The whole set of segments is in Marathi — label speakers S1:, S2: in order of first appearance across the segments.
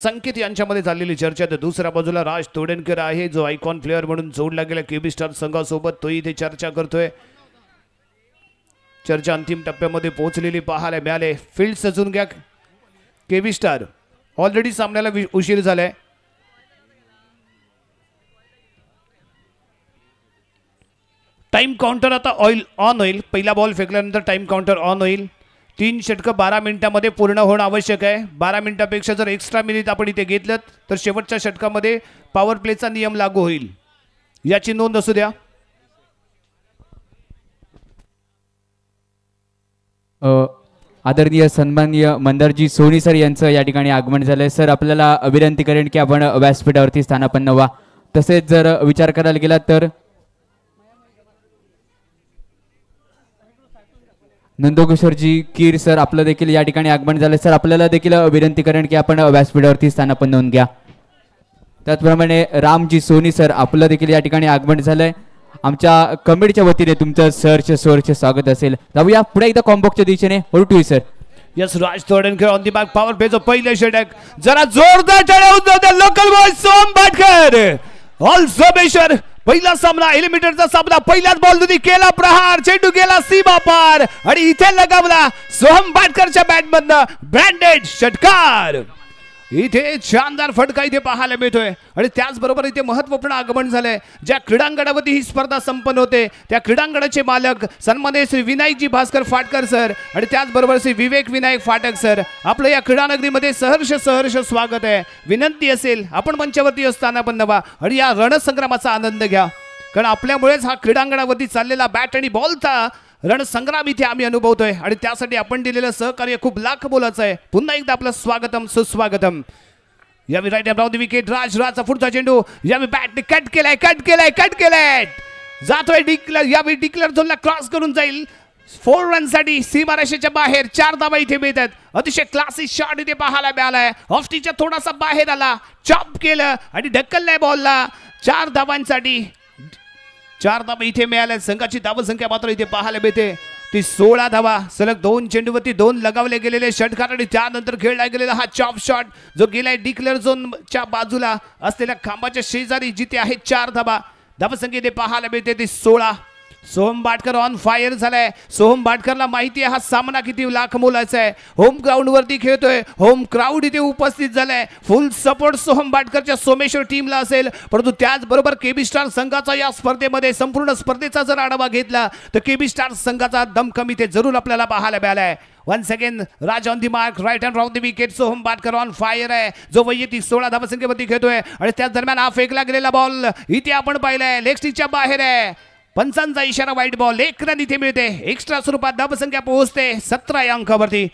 S1: संकेत यांच्यामध्ये झालेली चर्चा. तर दुसऱ्या बाजूला राज तोडणकर आहे जो आयकॉन प्लेअर म्हणून जोडला गेला केबी स्टार संघासोबत. तो इथे चर्चा करतोय. चर्चा अंतिम टप्प्यामध्ये पोहोचलेली पाहायला मिळाले. फील्ड सजून घ्या केबी स्टार. ऑलरेडी सामन्याला उशीर झालाय. टाइम काउंटर आता ऑन होईल. पहिला बॉल फेकल्यानंतर टाइम काउंटर ऑन होईल. 3 षटकं 12 मिनिटांमध्ये पूर्ण होणं आवश्यक आहे. 12 मिनिटांपेक्षा जर एक्स्ट्रा मिनिट आपण इथे घेतलं तर शेवटच्या षटकामध्ये पॉवर प्लेचा नियम लागू होईल. याची नोंद असू द्या.
S2: आदरणीय सन्माननीय मंदारजी सोनी सर यांचं या ठिकाणी आगमन झालंय. सर आपल्याला विनंती करेन की आपण व्यासपीठावरती स्थानापन्न व्हा. तसेच जर विचार करायला गेला तर नंदकिशोरजी कीर सर आपलं देखील या ठिकाणी आगमन झालंय. सर आपल्याला देखील विनंती करेन की आपण व्यासपीठावरती स्थानापन्न होऊन घ्या. त्याचप्रमाणे रामजी सोनी सर आपलं देखील या ठिकाणी आगमन झालंय. आमच्या कमिटीच्या वतीने तुमचं सहर्ष स्वागत असेल. जाऊया पुढे एकदा कॉम्बॉक्सच्या दिशेने. Over sir.
S1: Yes Raj Todankar on the back power प्लेचं पहिलं षटक जरा जोरदार चढवून local boy Som Batkar all Someshwar. पहिला सामना एलिमिनेटरचा सामना. पहिल्याच बॉल मध्ये केला प्रहार. चेंडू गेला सीमा पार आणि इथे लगावला सोहम बाटकरच्या बॅटमधनं ब्रँडेड षटकार. इथे शानदार फटका इथे पाहायला मिळतोय आणि त्याचबरोबर इथे महत्त्वपूर्ण आगमन झालंय. ज्या क्रीडांगणावरती ही स्पर्धा संपन्न होते त्या क्रीडांगणाचे मालक सन्माननीय श्री विनायकजी भास्कर फाटकर सर आणि त्याचबरोबर श्री विवेक विनायक फाटक सर आपलं या क्रीडानगरीमध्ये सहर्ष स्वागत आहे. विनंती असेल आपण मंचावरती असताना पण नवा आणि या रणसंग्रामाचा आनंद घ्या. कारण आपल्यामुळेच हा क्रीडांगणावरती चाललेला बॅट आणि बॉलचा रणसंग्राम इथे आम्ही अनुभवतोय आणि त्यासाठी आपण दिलेलं सहकार्य खूप लाख मोलाचं आहे. पुन्हा एकदा आपलं स्वागतम सुस्वागतम. यावेळी राईट अँड विकेट राजचा पुढचा चेंडू यावेळी बॅटने कट केलाय. जातोय डिक्लेअर. यावेळी डिक्लेअर झोनला क्रॉस करून जाईल. 4 रनसाठी सीमारेषेच्या बाहेर 4 धावा इथे मिळतात. अतिशय क्लासिक शॉट इथे पाहायला मिळालाय. ऑफस्टीच्या थोडासा बाहेर आला. चॉप केलं आणि ढकललाय बॉलला. 4 धावांसाठी 4 धावा इथे मिळाल्या. संघाची धावसंख्या मात्र इथे पाहायला मिळते ती 16 धावा. सलग 2 चेंडूवरती 2 लगावले गेलेले षटकार आणि त्यानंतर खेळला गेलेला हा चॉप शॉट जो गेलाय डिक्लेअर झोनच्या बाजूला असलेल्या खांबाच्या शेजारी जिथे आहे 4 धावा. धावसंख्या इथे पाहायला मिळते ती 16. सोहम बाटकर ऑन फायर झालाय. सोहम बाटकरला माहिती आहे हा सामना किती लाख मोलाचा आहे. होम ग्राउंड वरती खेळतोय. होम क्राऊड इथे उपस्थित झालाय. फुल सपोर्ट सोहम बाटकरच्या सोमेश्वर टीमला असेल. परंतु त्याचबरोबर केबी स्टार संघाचा या स्पर्धेमध्ये संपूर्ण स्पर्धेचा जर आढावा घेतला तर केबी स्टार संघाचा दमखम इथे जरूर आपल्याला पाहायला मिळालाय. Once again Raj on the mark right and round the wicket. Soham Batkar on fire आहे जो वैयक्तिक 16 धावसंख्येवरती खेळतोय आणि त्याच दरम्यान हा फेकला गेलेला बॉल इथे आपण पाहिलाय लेग स्टिकच्या बाहेर आहे. पंचांचा इशारा वाईट बॉल. 1 रन इथे मिळते. एक्स्ट्रा स्वरूपात धावसंख्या पोहोचते 17 या अंकावरती.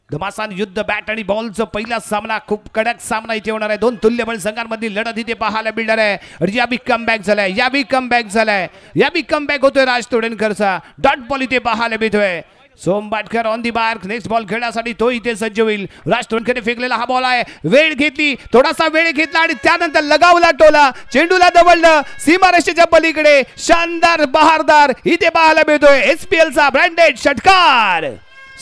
S1: घमासान युद्ध बॅट आणि बॉलचं पहिला सामना खूप कडक सामना इथे होणार आहे. 2 तुल्यबळ संघांमधील लढत इथे पाहायला मिळणार आहे. यावी कमबॅक झालाय. यावी कमबॅक होतोय राज तोडणकरचा. डॉट बॉल इथे पाहायला मिळतोय. Som Batkar on the mark. Next ball खेळण्यासाठी तो इथे सज्ज होईल. राज तोडणकरने फेकलेला हा बॉल आहे. थोडासा वेळ घेतला आणि त्यानंतर लगावला टोला. चेंडूला दवडलं सीमारेषेच्या पलीकडे. शानदार बहारदार इथे पाहायला मिळतोय SPL चा ब्रँडेड षटकार.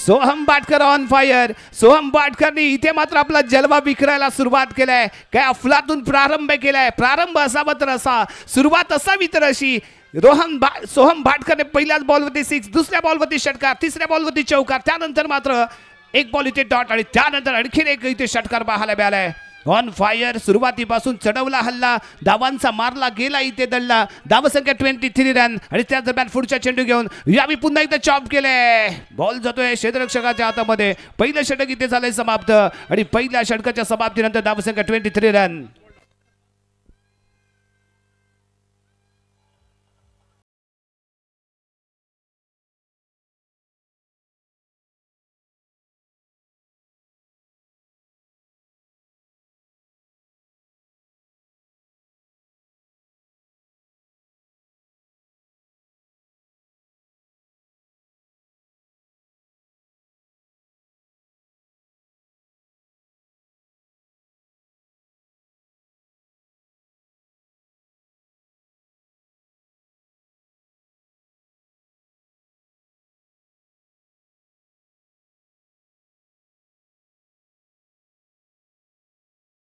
S1: Soham Batkar on fire. सोहम बाटकरने इथे मात्र आपला जलवा विखरायला सुरुवात केलाय. काय अफलातून प्रारंभ केलाय. प्रारंभ असावा तर असा, सुरुवात असावी तर अशी. सोहम बाटकरने पहिल्याच बॉलवरती 6, दुसऱ्या बॉलवरती षटकार, तिसऱ्या बॉलवरती चौकार, त्यानंतर मात्र 1 बॉल इथे डॉट आणि त्यानंतर आणखीन 1 इथे षटकार पाहायला मिळालाय. On fire. सुरुवातीपासून चढवला हल्ला. धावांचा मारला गेला इथे दडला. धावसंख्या 23 रन आणि त्या दरम्यान पुढच्या चेंडू घेऊन यावी पुन्हा एकदा चॉप केले. बॉल जातोय क्षेत्ररक्षकाच्या हातामध्ये. पहिलं षटक इथे झालंय समाप्त आणि पहिल्या षटकाच्या समाप्तीनंतर धावसंख्या 23 run.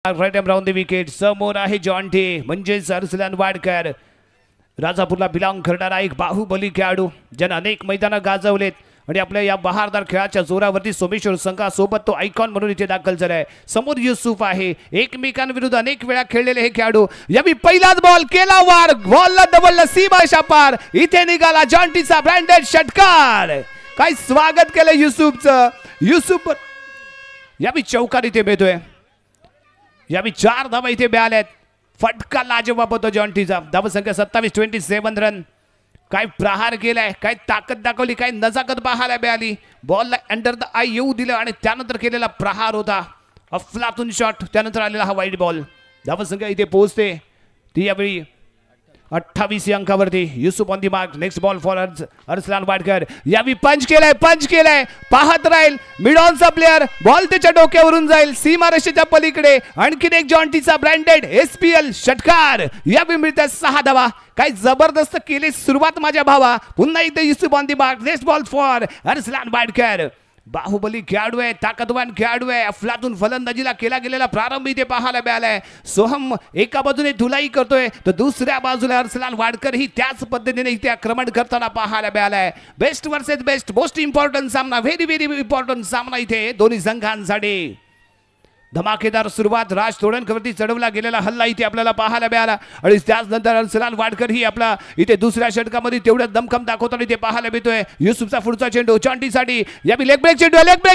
S1: Right hand round the wicket. समोर आहे जॉन्टी म्हणजेच अर्सलन वाडकर, राजापूरला बिलॉंग करणारा एक बाहुबली खेळाडू ज्याने अनेक मैदानं गाजवलेत आणि आपल्या या बहारदार खेळाच्या जोरावरती सोमेश्वर संघासोबत तो आयकॉन म्हणून इथे दाखल झालाय. समोर युसुफ आहे, एकमेकांविरुद्ध अनेक वेळा खेळलेले हे खेळाडू. यावेळी पहिलाच बॉल केला वार, बॉलला डबलला सीमाशा पार, इथे निघाला जॉन्टीचा ब्रँडेड षटकार. काय स्वागत केलं युसुफचं. युसुफ यावेळी चौकार इथे मिळतोय. यावेळी 4 धावा इथे मिळाल्यात. फटका लाजवाब होतो जॉन्टीचा. धावसंख्या 27, 27 रन. काय प्रहार केलाय, काय ताकद दाखवली, काय नजाकत पाहायला मिळाली. बॉलला अंडर द आय येऊ दिलं आणि त्यानंतर केलेला प्रहार होता अफलातून शॉट. त्यानंतर आलेला हा वाईट बॉल. धावसंख्या इथे पोहोचते ती यावेळी 28 अंकावरती. Yusuf on the mark. Next ball for Arsalan Wadkar. यावेळी पंच केलाय. पाहत राहील मिड ऑनचा प्लेअर. बॉल त्याच्या डोक्यावरून जाईल सीमारेषेच्या पलीकडे. आणखीन एक जॉन्टीचा ब्रँडेड SPL षटकार. यावेळी मिळतात 6 धावा. काय जबरदस्त केली सुरुवात माझ्या भावा. पुन्हा एकदा Yusuf on the mark. Next ball for Arsalan Wadkar. Baahubali खेळाडू आहे, ताकदवान खेळाडू आहे. अफलातून फलंदाजीला केला गेलेला प्रारंभ इथे पाहायला मिळालाय. सोहम एका बाजूने धुलाई करतोय तर दुसऱ्या बाजूला अर्सलन वाडकर ही त्याच पद्धतीने इथे आक्रमण करताना पाहायला मिळालाय. Best versus best, most important सामना, व्हेरी इम्पॉर्टंट सामना इथे दोन्ही संघांसाठी. धमाकेदार सुरुवात. राज तोडणकरवरती चढवला गेलेला हल्ला इथे आपल्याला पाहायला मिळाला आणि त्याचनंतर अर्सलन वाडकर ही आपला इथे दुसऱ्या षटकामध्ये तेवढ्याच दमखम दाखवताना इथे पाहायला मिळतोय. युसुफचा पुढचा चेंडू जॉन्टीसाठी. यावी लेग ब्रेक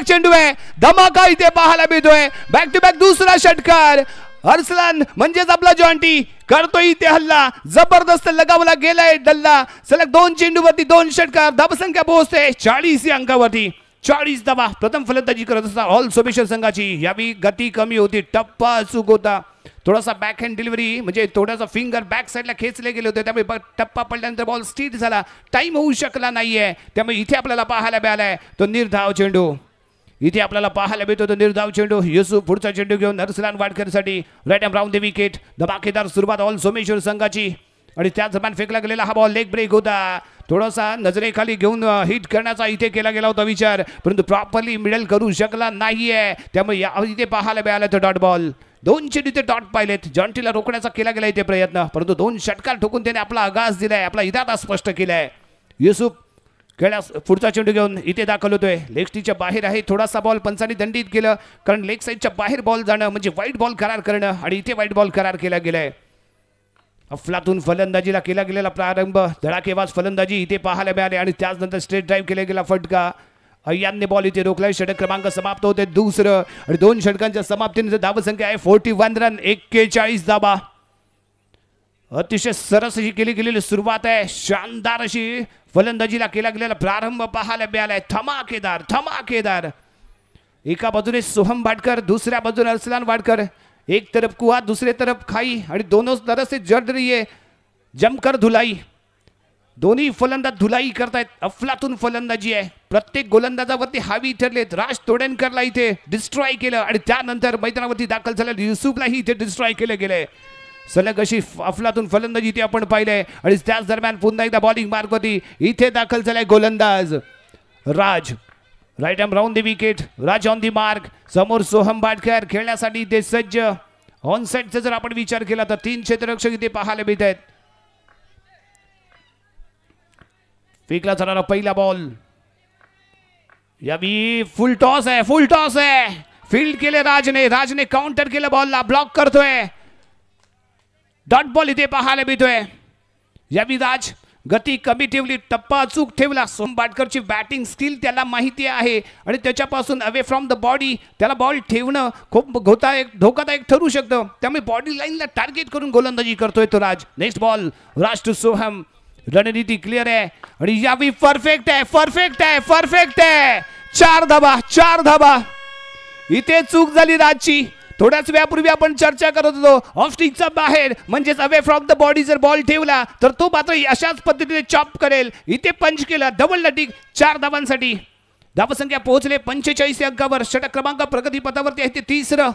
S1: चेंडू आहे. धमाका इथे पाहायला मिळतोय. बॅक टू बॅक दुसरा षटकार. अर्सलन म्हणजेच आपला जॉन्टी करतोय इथे हल्ला. जबरदस्त लगावला गेलाय डल्ला. सलग 2 चेंडूवरती 2 षटकार. धावसंख्या पोहोचते 40 अंकावरती. 40 धावा. प्रथम फलंदाजी करत असता ऑल सोमेश्वर संघाची. यावी गती कमी होती, टप्पा चूक होता. थोडासा बॅक हँड डिलिव्हरी म्हणजे थोडासा फिंगर बॅक साईडला खेचले गेले होते, त्यामुळे टप्पा पडल्यानंतर बॉल स्ट्रीट झाला. टाइम होऊ शकला नाहीये. त्यामुळे इथे आपल्याला पाहायला मिळालाय तो निर्धाव चेंडू. इथे आपल्याला पाहायला मिळतो तो निर्धाव चेंडू. युसुफ पुढचा चेंडू घेऊन अर्सलन वाडकरसाठी. Right hand round the wicket. धमाकेदार सुरुवात ऑल सोमेश्वर संघाची आणि त्याच दरम्यान फेकला गेलेला हा बॉल लेग ब्रेक होता. थोडासा नजरेखाली घेऊन हिट करण्याचा इथे केला गेला होता विचार, परंतु प्रॉपरली मिडल करू शकला नाहीये. त्यामुळे इथे पाहायला मिळाला तो डॉट बॉल. 2 चेंडू इथे डॉट पाहिलेत. जॉन्टीला रोखण्याचा केला गेला इथे प्रयत्न, परंतु 2 षटकार ठोकून त्याने आपला आगास दिलाय, आपला इरादा स्पष्ट केलाय. युसुफ खेळास पुढचा चेंडू घेऊन इथे दाखल होतोय. लेग स्टिकच्या बाहेर आहे. थोडासा बॉल पंचांनी दंडित केलं, कारण लेग साईडच्या बाहेर बॉल जाणं म्हणजे वाईट बॉल करार करणं आणि इथे वाईट बॉल करार केला गेलाय. अफलातून फलंदाजीला केला गेलेला प्रारंभ, धडाकेबाज फलंदाजी इथे पाहायला मिळाले आणि त्याचनंतर स्ट्रेट ड्राईव्ह केला गेला फटका. अय्यांनी बॉल इथे रोखलाय. षटक क्रमांक समाप्त होते दुसरं आणि 2 षटकांच्या समाप्तीनंतर धावसंख्या आहे 41 रन, 41 धावा. अतिशय सरस अशी केली गेलेली सुरुवात आहे. शानदार अशी फलंदाजीला केला गेलेला प्रारंभ पाहायला मिळालाय. धमाकेदार. एका बाजूने सोहम वाडकर, दुसऱ्या बाजूने अर्सलन वाडकर. एक तरफ कुआ, दूसरे तरफ खाई आणि दोनों तरफ से जड़ रही है जमकर धुलाई. दोन्ही फलंदाज धुलाई करतायत. अफलातून फलंदाजी आहे. प्रत्येक गोलंदाजावरती हावी ठरलेत. राज तोडणकरला इथे डिस्ट्रॉय केलं आणि त्यानंतर मैदानावरती दाखल झालेल्या युसुफलाही इथे डिस्ट्रॉय केलं गेलंय. सलग अशी अफलातून फलंदाजी इथे आपण पाहिलंय आणि त्याच दरम्यान पुन्हा एकदा बॉलिंग मार्कवरती इथे दाखल झालाय गोलंदाज Raj. Right hand round the wicket. Raj on the mark. समोर सोहम वाडकर खेळण्यासाठी इथे सज्ज. ऑन साइडचा जर आपण विचार केला तर 3 क्षेत्ररक्षक इथे पाहायला मिळत आहेत. फेकला जाणारा पहिला बॉल. यावी फुल टॉस आहे. फील्ड केले राजने काउंटर केलं, बॉलला ब्लॉक करतोय. डॉट बॉल इथे पाहायला मिळतोय. यावी राज गती कमी ठेवली, टप्पा अचूक ठेवला. सोहम वाडकरची बॅटिंग स्किल त्याला माहिती आहे आणि त्याच्यापासून अवे फ्रॉम द बॉडी त्याला बॉल ठेवणं खूप धोकादायक ठरू शकतं. त्यामुळे बॉडी लाईनला टार्गेट करून गोलंदाजी करतोय तो Raj. Next ball Raj to Soham. रणनीती क्लिअर आहे आणि यावी परफेक्ट आहे. 4 धाबा. इथे चूक झाली राजची. थोड्याच वेळापूर्वी आपण चर्चा करत होतो ऑफ स्टिकचा बाहेर म्हणजेच अवे फ्रॉम द बॉडी जर बॉल ठेवला तर तो मात्र अशाच पद्धतीने चॉप करेल. इथे पंच केला, डबल लटिक 4 धावांसाठी. धावसंख्या पोहोचले 45 अंकावर. षटक क्रमांक प्रगतीपथावरती आहे ते 3रं.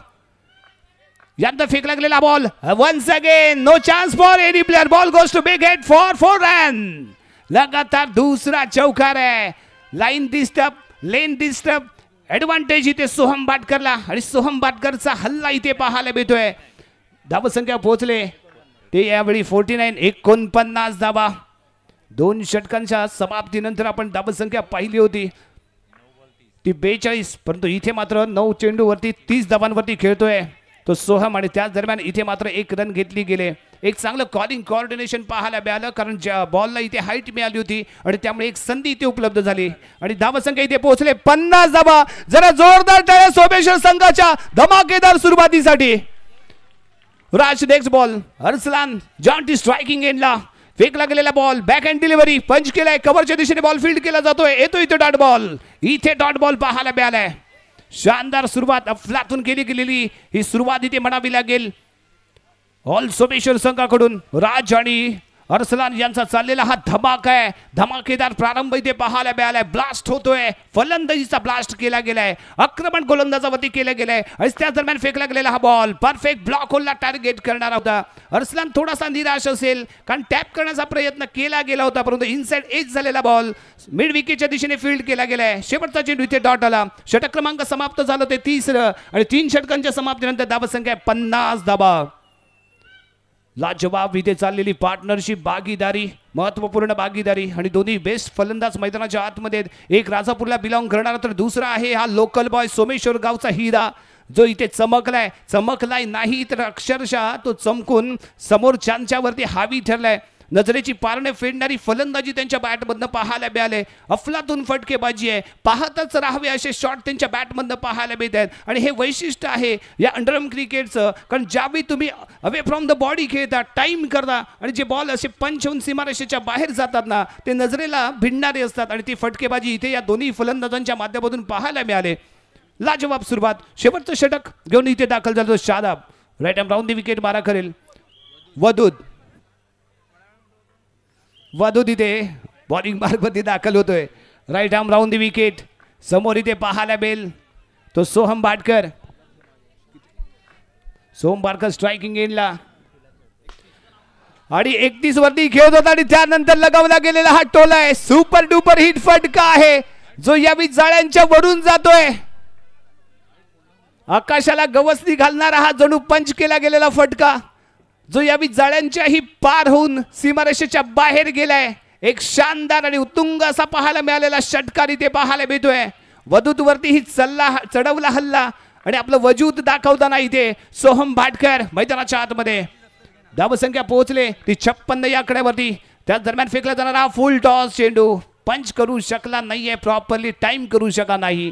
S1: यंदा फेकला गेलेला ball once again no chance for any player. Ball goes to big head for 4 run. लगातार दुसरा चौकार आहे. लेन डिस्टर्ब ऍडव्हान्टेज इथे सोहम बाटकरला आणि सोहम बाटकरचा हल्ला इथे पाहायला मिळतोय. धावसंख्या पोहोचले ते यावेळी 49 धावा. 2 षटकांच्या समाप्तीनंतर आपण धावसंख्या पाहिली होती ती 42, परंतु इथे मात्र 9 चेंडूवरती 30 धावांवरती खेळतोय तो सोहम आणि त्याच दरम्यान इथे मात्र 1 रन घेतली गेले. एक चांगलं कॉलिंग कोऑर्डिनेशन पाहायला मिळालं कारण ज्या बॉलला इथे हाईट मिळाली होती आणि त्यामुळे एक संधी इथे उपलब्ध झाली आणि धावसंख्या इथे पोहोचले 50 धावा. जरा जोरदार टाळ्या सोमेश्वर संघाच्या धमाकेदार सुरुवातीसाठी. Raj next ball Arsalan Jonty striking एंडला फेकला गेलेला बॉल बॅक हँड डिलिव्हरी पंच केलाय कव्हरच्या दिशेने बॉल फील्ड केला जातोय. येतो इथे डॉट बॉल. इथे डॉट बॉल पाहायला मिळालाय. शानदार सुरुवात अफलातून केली गेलेली ही सुरुवात इथे म्हणावी लागेल ऑल सोमेश्वर संघाकडून. राज आणि अर्सलान यांचा चाललेला हा धमाका आहे. धमाकेदार प्रारंभ इथे पाहायला मिळालाय. ब्लास्ट होतोय. फलंदाजीचा ब्लास्ट केला गेलाय. आक्रमण गोलंदाजावरती केला गेलाय आणि त्याच दरम्यान फेकला गेलेला हा बॉल परफेक्ट ब्लॉक होलला टार्गेट करणारा होता. अर्सलान थोडासा निराश असेल कारण टॅप करण्याचा प्रयत्न केला गेला होता परंतु इनसाइड एज झालेला बॉल मिड विकेटच्या दिशेने फील्ड केला गेलाय. शेवटचा चेंडू इथे डॉट आला. षटक क्रमांक समाप्त झालं ते 30 आणि 3 षटकांच्या समाप्तीनंतर धावसंख्या 50 धावा. लाजवाब इथे चाललेली पार्टनरशिप भागीदारी महत्वपूर्ण भागीदारी आणि दोन्ही बेस्ट फलंदाज मैदानाच्या आतमध्ये. एक राजापूरला बिलॉंग करणारा तर दुसरा आहे हा लोकल बॉय सोमेश्वर गावचा हिरा जो इथे चमकलाय नाही तर अक्षरशः तो चमकून समोरच्यांच्या वरती हावी ठरलाय. नजरेची पारणे फेडणारी फलंदाजी त्यांच्या बॅटमधनं पाहायला मिळाले. अफलातून फटकेबाजी आहे. पाहतच राहावे असे शॉट त्यांच्या बॅटमधनं पाहायला मिळत आहेत आणि हे वैशिष्ट्य आहे या अंडरआर्म क्रिकेटचं कारण ज्यावेळी तुम्ही अवे फ्रॉम द बॉडी खेळता टाइम करता आणि जे बॉल असे पंच होऊन सीमारेषेच्या बाहेर जातात ना ते नजरेला भिडणारे असतात आणि ती फटकेबाजी इथे या दोन्ही फलंदाजांच्या माध्यमातून पाहायला मिळाले. लाजवाब सुरुवात. शेवटचं षटक घेऊन इथे दाखल झालो Shadab. Right arm round the wicket मारा करेल. वदूद इथे बॉलिंग मार्गमध्ये दाखल होतोय. Right arm round the wicket. समोर इथे पाहायला मिळेल तो सोहम बाटकर. सोहम बाटकर स्ट्रायकिंग एंडला आणि 31 वरती खेळत होता आणि त्यानंतर लगावला गेलेला हा टोला आहे. सुपर डुपर हिट फटका आहे जो यावी जाळ्यांच्या वरून जातोय. आकाशाला गवसणी घालणारा हा जणू पंच केला गेलेला फटका जो यावी जाळ्यांच्याही पार होऊन सीमारेषेच्या बाहेर गेलाय. एक शानदार आणि उत्तुंग असा पाहायला मिळालेला षटकार इथे पाहायला मिळतोय. वदूत वरती ही चढवला हल्ला आणि आपलं वजूद दाखवताना इथे सोहम बाटकर मैदानाच्या आतमध्ये. धावसंख्या पोहोचले ती 56 या आकड्यावरती. त्याच दरम्यान फेकला जाणारा फुल टॉस चेंडू पंच करू शकला नाहीये प्रॉपरली टाइम करू शकला नाही.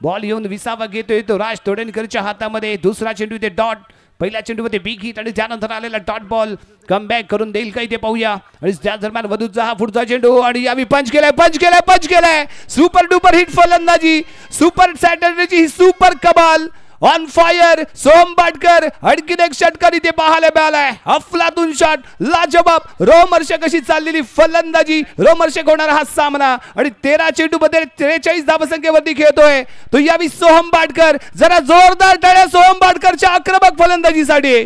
S1: बॉल येऊन विसावा घेतोय तो राज तोडणकरच्या हातामध्ये. दुसरा चेंडू इथे डॉट. पहिल्या चेंडूमध्ये बिग हिट आणि त्यानंतर आलेला डॉट बॉल कमबॅक करून देईल का इथे पाहूया. आणि त्याच दरम्यान वदूचा हा पुढचा चेंडू आणि यावी पंच केलाय. सुपर डुपर हिट फलंदाजी सुपर सॅटर्डेची ही सुपर कमाल ऑन फायर. सोहम बाटकर आणखीन एक षटकार इथे पाहायला मिळालाय. अफलातून शॉट लाजवाब रोमहर्षक अशी चाललेली फलंदाजी. रोमहर्षक होणारा हा सामना आणि 13 चेंडू मध्ये 43 धावसंख्येवरती खेळतोय तो यावी सोहम बाटकर. जरा जोरदार टाळ्या सोहम बाटकरच्या आक्रमक फलंदाजीसाठी.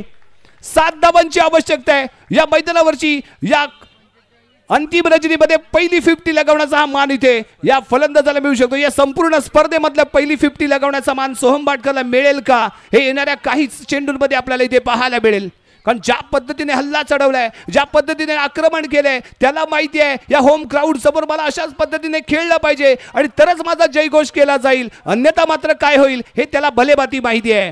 S1: 7 धावांची आवश्यकता आहे या मैदानावरची. या अंतिम रजनीमध्ये पहिली 50 लगावण्याचा हा मान इथे या फलंदाजाला मिळू शकतो. या संपूर्ण स्पर्धेमधल्या पहिली 50 लगावण्याचा मान सोहम बाटकरला मिळेल का हे येणाऱ्या काही चेंडूंमध्ये आपल्याला इथे पाहायला मिळेल. कारण ज्या पद्धतीने हल्ला चढवलाय ज्या पद्धतीने आक्रमण केलंय त्याला माहिती आहे या होम क्राऊड समोर मला अशाच पद्धतीने खेळलं पाहिजे आणि तरच माझा जयघोष केला जाईल अन्यथा मात्र काय होईल हे त्याला भलेभाती माहिती आहे.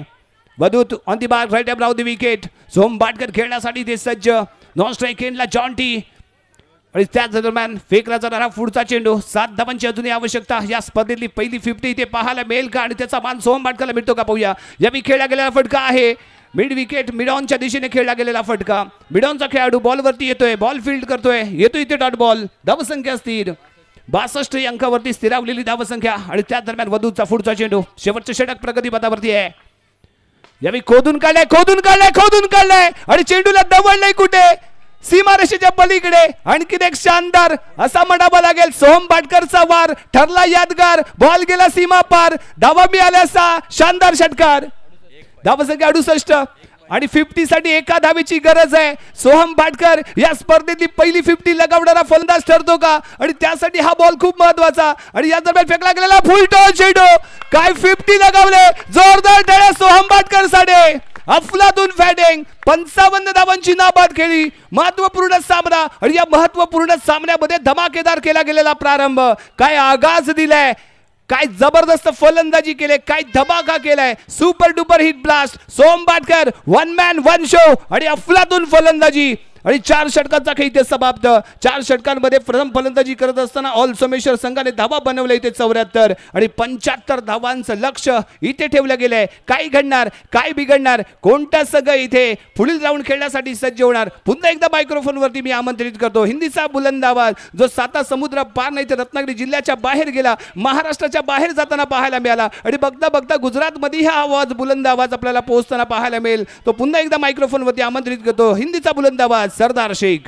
S1: वदूत on the mark right around the wicket. Soham Batkar खेळण्यासाठी ते सज्ज. नॉन स्ट्राईक एंडला जॉन्टी आणि त्याच दरम्यान फेकला जाणारा पुढचा चेंडू. 7 धावांची अजूनही आवश्यकता. या स्पर्धेतली पहिली 50 इथे पाहायला मिळेल का आणि त्याचा मान सोहम बाटकरला मिळतो का पाहूया. यावी खेळला गेलेला फटका आहे मिड विकेट मिडॉनच्या दिशेने खेळला गेलेला फटका. मिडॉनचा खेळाडू बॉलवरती येतोय बॉल फील्ड करतोय. येतो इथे डॉट बॉल. धावसंख्या स्थिर 62 अंकावरती स्थिरावलेली धावसंख्या आणि त्याच दरम्यान वदूचा पुढचा चेंडू. शेवटचं षटक प्रगतीपथावरती आहे. यावी खोदून काढलाय आणि चेंडूला दवडलंय कुठे सीमारेषेच्या पलीकडे. आणखीन एक शानदार असा म्हणावा लागेल. सोहम बाटकरचा वार ठरला यादगार. बॉल गेला सीमा पार. धावा मिळाल्या 6. शानदार षटकार. धावसंख्या 68 आणि 50 साठी एका धावेची गरज आहे. सोहम भाटकर या स्पर्धेतली पहिली 50 लगावणारा फलंदाज ठरतो का? आणि त्यासाठी हा बॉल खूप महत्वाचा. आणि या दरम्यान फेकला गेलेला फुल टॉस चेंडू, काय 50 लगावले, जोरदार टाळ्या सोहम भाटकर साठी. अफलातून फॅडिंग 55 धावांची नाबाद खेळी. महत्वपूर्ण सामना आणि या महत्वपूर्ण सामन्यामध्ये धमाकेदार केला गेलेला प्रारंभ. काय आगाज दिलाय, काय जबरदस्त फलंदाजी केले, काय धमाका केलाय. Super duper hit blast. Soham Bhatkar one man one show आणि अफलातून फलंदाजी. आणि 4 षटकांचा खेळ इथे समाप्त. 4 षटकांमध्ये प्रथम फलंदाजी करत असताना ऑल सोमेश्वर संघाने धावा बनवल्या इथे 74 आणि 75 धावांचं लक्ष इथे ठेवलं गेलंय. काय घडणार, काय बिघडणार, कोणता संघ इथे पुढील राऊंड खेळण्यासाठी सज्ज होणार? पुन्हा एकदा मायक्रोफोन वरती मी आमंत्रित करतो हिंदीचा बुलंद आवाज जो 7 समुद्र पार नाही तर रत्नागिरी जिल्ह्याच्या बाहेर गेला, महाराष्ट्राच्या बाहेर जाताना पाहायला मिळाला आणि बघता बघता गुजरातमध्ये हा आवाज बुलंद आवाज आपल्याला पोहोचताना पाहायला मिळेल. तो पुन्हा एकदा मायक्रोफोन वरती आमंत्रित करतो हिंदीचा बुलंद आवाज सरदार शेख.